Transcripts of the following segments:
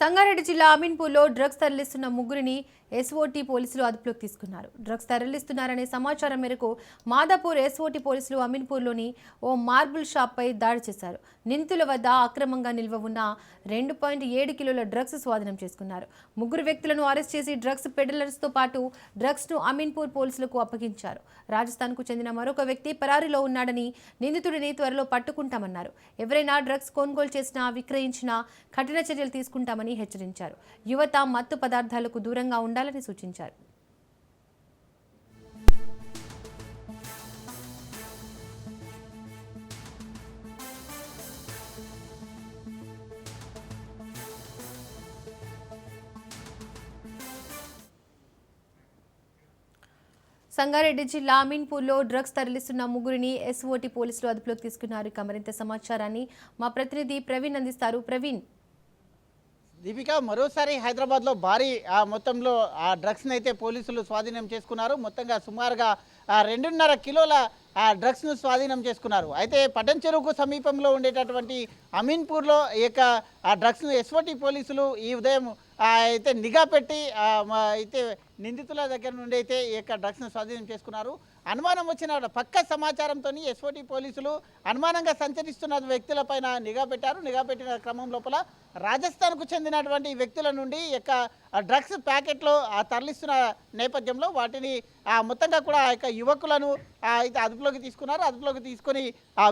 సంగారెడ్డి జిల్లా అమీన్పూర్లో డ్రగ్స్ తరలిస్తున్న ముగ్గురిని ఎస్ఓటీ పోలీసులు అదుపులోకి తీసుకున్నారు. డ్రగ్స్ తరలిస్తున్నారనే సమాచారం మేరకు మాదాపూర్ ఎస్ఓటీ పోలీసులు అమీన్పూర్లోని ఓ మార్బుల్ షాప్పై దాడి చేశారు. నిందితుల వద్ద అక్రమంగా నిల్వ ఉన్న 2.7 కిలోల డ్రగ్స్ స్వాధీనం చేసుకున్నారు. ముగ్గురు వ్యక్తులను అరెస్ట్ చేసి డ్రగ్స్ పెడ్లర్స్తో పాటు డ్రగ్స్ను అమీన్పూర్ పోలీసులకు అప్పగించారు. రాజస్థాన్కు చెందిన మరొక వ్యక్తి పరారీలో ఉన్నాడని, నిందితుడిని త్వరలో పట్టుకుంటామన్నారు. ఎవరైనా డ్రగ్స్ కొనుగోలు చేసినా, విక్రయించినా కఠిన చర్యలు తీసుకుంటామని హెచ్చరించారు. యువత మత్తు పదార్థాలకు దూరంగా ఉండాలని సూచించారు. సంగారెడ్డి జిల్లా అమీన్పూర్లో డ్రగ్స్ తరలిస్తున్న ముగ్గురిని ఎస్ఓటీ పోలీసులు అదుపులోకి తీసుకున్నారు. మరింత సమాచారాన్ని మా ప్రతినిధి ప్రవీణ్ అందిస్తారు. ప్రవీణ్, దీపిక, మరోసారి హైదరాబాద్లో భారీ మొత్తంలో ఆ డ్రగ్స్ని అయితే పోలీసులు స్వాధీనం చేసుకున్నారు. మొత్తంగా సుమారుగా 2.5 కిలోల డ్రగ్స్ను స్వాధీనం చేసుకున్నారు. అయితే పటన్ చెరువుకు సమీపంలో ఉండేటటువంటి అమీన్పూర్లో ఈ యొక్క డ్రగ్స్ను ఎస్ఓటీ పోలీసులు ఈ ఉదయం అయితే నిఘా పెట్టి అయితే నిందితుల దగ్గర నుండి అయితే ఈ యొక్క డ్రగ్స్ను స్వాధీనం చేసుకున్నారు. అనుమానం వచ్చిన పక్క సమాచారంతో ఎస్ఓటీ పోలీసులు అనుమానంగా సంచరిస్తున్న వ్యక్తులపైన నిఘా పెట్టారు. నిఘా పెట్టిన క్రమం లోపల రాజస్థాన్కు చెందినటువంటి వ్యక్తుల నుండి ఈ యొక్క డ్రగ్స్ ప్యాకెట్లో తరలిస్తున్న నేపథ్యంలో వాటిని మొత్తంగా కూడా ఆ యొక్క యువకులను అయితే అదుపులోకి తీసుకున్నారు. అదుపులోకి తీసుకొని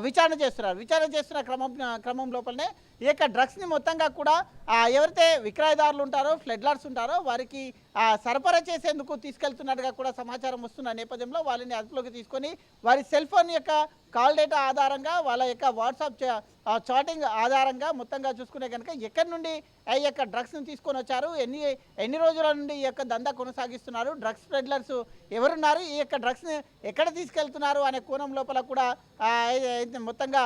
విచారణ చేస్తున్నారు. విచారణ చేస్తున్న క్రమం లోపలనే ఈ యొక్క డ్రగ్స్ని మొత్తంగా కూడా ఎవరైతే విక్రయదారులు ఉంటారో, ఫ్లెడ్లర్స్ ఉంటారో వారికి సరఫరా చేసేందుకు తీసుకెళ్తున్నట్టుగా కూడా సమాచారం వస్తున్న నేపథ్యంలో వాళ్ళని అదుపులోకి తీసుకొని వారి సెల్ ఫోన్ యొక్క కాల్ డేటా ఆధారంగా, వాళ్ళ యొక్క వాట్సాప్ చాటింగ్ ఆధారంగా మొత్తంగా చూసుకునే కనుక ఎక్కడి నుండి ఈ యొక్క డ్రగ్స్ని తీసుకొని వచ్చారు, ఎన్ని రోజుల నుండి ఈ యొక్క దందా కొనసాగిస్తున్నారు, డ్రగ్స్ పెడ్లర్స్ ఎవరున్నారు, ఈ యొక్క డ్రగ్స్ని ఎక్కడ తీసుకెళ్తున్నారు అనే కోణం లోపల కూడా మొత్తంగా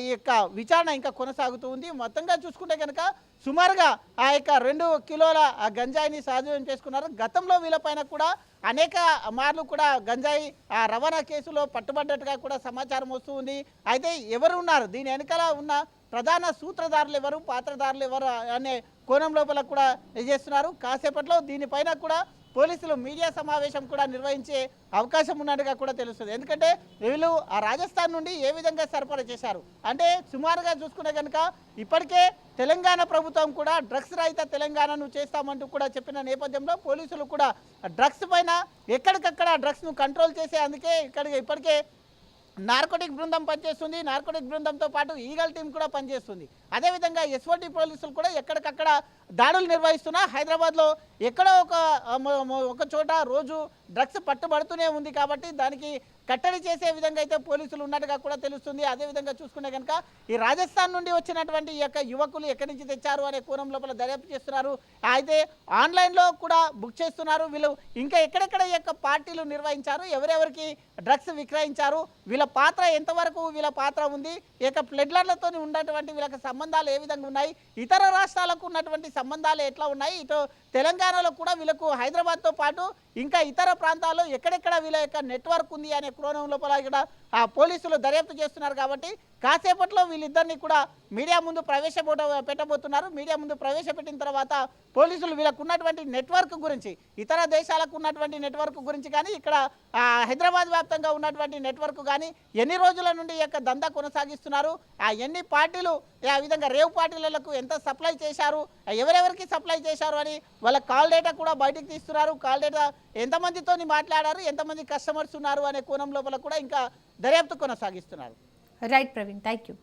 ఈ యొక్క విచారణ ఇంకా కొనసాగుతూ ఉంది. మొత్తంగా చూసుకుంటే కనుక సుమారుగా ఆ యొక్క 2 కిలోల గంజాయిని స్వాధీనం చేసుకున్నారు. గతంలో వీళ్ళపైన కూడా అనేక మార్లు కూడా గంజాయి రవాణా కేసులో పట్టుబడ్డట్టుగా కూడా సమాచారం వస్తూ ఉంది. అయితే ఎవరు ఉన్నారు, దీని వెనకాల ఉన్న ప్రధాన సూత్రధారులు ఎవరు, పాత్రధారులు ఎవరు అనే కోణం లోపల కూడా చేస్తున్నారు. కాసేపట్లో దీనిపైన కూడా పోలీసులు మీడియా సమావేశం కూడా నిర్వహించే అవకాశం ఉన్నట్టుగా కూడా తెలుస్తుంది. ఎందుకంటే వీళ్ళు ఆ రాజస్థాన్ నుండి ఏ విధంగా సరఫరా చేశారు అంటే సుమారుగా చూసుకునే కనుక ఇప్పటికే తెలంగాణ ప్రభుత్వం కూడా డ్రగ్స్ రహిత తెలంగాణను చేస్తామంటూ కూడా చెప్పిన నేపథ్యంలో పోలీసులు కూడా డ్రగ్స్ పైన ఎక్కడికక్కడ డ్రగ్స్ను కంట్రోల్ చేసే అందుకే ఇప్పటికే నార్కోటిక్ బృందం పనిచేస్తుంది. నార్కోటిక్ బృందంతో పాటు ఈగల్ టీం కూడా పనిచేస్తుంది. అదేవిధంగా ఎస్ఓటీ పోలీసులు కూడా ఎక్కడికక్కడ దాడులు నిర్వహిస్తున్నా హైదరాబాద్లో ఎక్కడో ఒక చోట రోజు డ్రగ్స్ పట్టుబడుతూనే ఉంది. కాబట్టి దానికి కట్టడి చేసే విధంగా అయితే పోలీసులు ఉన్నట్టుగా కూడా తెలుస్తుంది. అదేవిధంగా చూసుకునే కనుక ఈ రాజస్థాన్ నుండి వచ్చినటువంటి ఈ యొక్క యువకులు ఎక్కడి నుంచి తెచ్చారు అనే కోణం లోపల దర్యాప్తు చేస్తున్నారు. అయితే ఆన్లైన్లో కూడా బుక్ చేస్తున్నారు. వీళ్ళు ఇంకా ఎక్కడెక్కడ ఈ యొక్క పార్టీలు నిర్వహించారు, ఎవరెవరికి డ్రగ్స్ విక్రయించారు, వీళ్ళ పాత్ర ఎంతవరకు వీళ్ళ పాత్ర ఉంది, ఈ యొక్క ప్లెడ్లర్లతో ఉన్నటువంటి వీళ్ళకి సంబంధాలు ఏ విధంగా ఉన్నాయి, ఇతర రాష్ట్రాలకు ఉన్నటువంటి సంబంధాలు ఎట్లా ఉన్నాయి, ఇటు తెలంగాణలో కూడా వీళ్ళకు హైదరాబాద్తో పాటు ఇంకా ఇతర ప్రాంతాల్లో ఎక్కడెక్కడ వీళ్ళ యొక్క నెట్వర్క్ ఉంది అనే కోణం లోపల ఇక్కడ పోలీసులు దర్యాప్తు చేస్తున్నారు. కాబట్టి కాసేపట్లో వీళ్ళిద్దరిని కూడా మీడియా ముందు పెట్టబోతున్నారు. మీడియా ముందు ప్రవేశపెట్టిన తర్వాత పోలీసులు వీళ్ళకు ఉన్నటువంటి నెట్వర్క్ గురించి, ఇతర దేశాలకు ఉన్నటువంటి నెట్వర్క్ గురించి కానీ, ఇక్కడ హైదరాబాద్ వ్యాప్తంగా ఉన్నటువంటి నెట్వర్క్ కానీ, ఎన్ని రోజుల నుండి ఈ యొక్క దందా కొనసాగిస్తున్నారు, ఎన్ని పార్టీలు ఆ విధంగా రేవ్ పార్టీలకు ఎంత సప్లై చేశారు, ఎవరెవరికి సప్లై చేశారు అని వాళ్ళ కాల్ డేటా కూడా బయటకు తీస్తున్నారు. కాల్ డేటా ఎంతమందితో మాట్లాడారు, ఎంతమంది కస్టమర్స్ ఉన్నారు అనే కోణం లోపల కూడా ఇంకా దర్యాప్తు కొనసాగిస్తున్నారు. Right Praveen, thank you.